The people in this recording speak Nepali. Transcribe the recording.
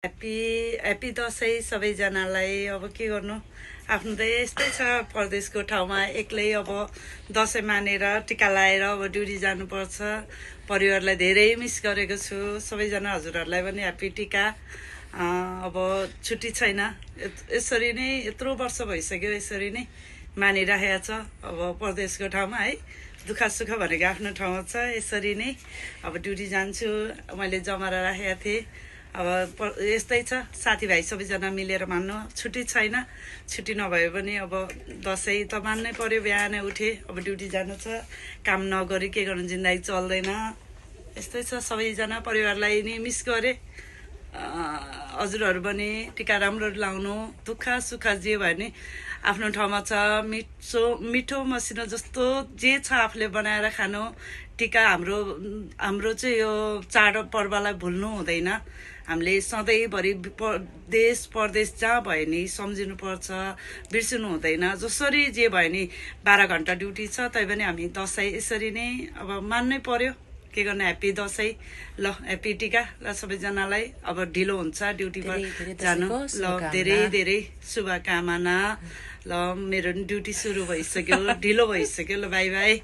ह्याप्पी दसैँ सबैजनालाई। अब के गर्नु, आफ्नो त यस्तै छ, परदेशको ठाउँमा एक्लै अब दसैँ मानेर टिका लाएर अब ड्युटी जानुपर्छ। परिवारलाई धेरै मिस गरेको छु। सबैजना हजुरहरूलाई पनि ह्याप्पी टिका। अब छुट्टी छैन, यसरी नै यत्रो वर्ष भइसक्यो यसरी नै मानिराखेको छ। अब परदेशको ठाउँमा है दुःख सुख भनेको आफ्नो ठाउँमा छ। यसरी नै अब ड्युटी जान्छु। मैले जमारा राखेको थिएँ। अब यस्तै छ, साथीभाइ सबैजना मिलेर मान्नु। छुट्टी छैन, छुट्टी नभए पनि अब दसैँ त मान्नै पर्यो। बिहानै उठे, अब ड्युटी जानु छ। काम नगरी के गर्नु, जिन्दगी चल्दैन। यस्तै छ, सबैजना परिवारलाई नि मिस गरे। हजुरहरू पनि टिका राम्रो लाउनु। दुःख सुख जे भयो नि आफ्नो ठाउँमा छ। मिठो मसिनो जस्तो जे छ आफूले बनाएर खानु। टिका हाम्रो चाहिँ यो चाडपर्वलाई भुल्नु हुँदैन। हामीले सधैँभरि देश परदेश जहाँ भयो नि सम्झिनुपर्छ, बिर्सिनु हुँदैन। जसरी जे भयो नि 12 घन्टा ड्युटी छ, तैपनि हामी दसैँ यसरी नै अब मान्नै पर्यो। के गर्ने, ह्याप्पी दसैँ। ल ह्याप्पी टिका ल सबैजनालाई। अब ढिलो हुन्छ ड्युटीमा जानु। ल धेरै धेरै शुभकामना। ल मेरो ड्युटी सुरु भइसक्यो, ढिलो भइसक्यो। ल बाई बाई।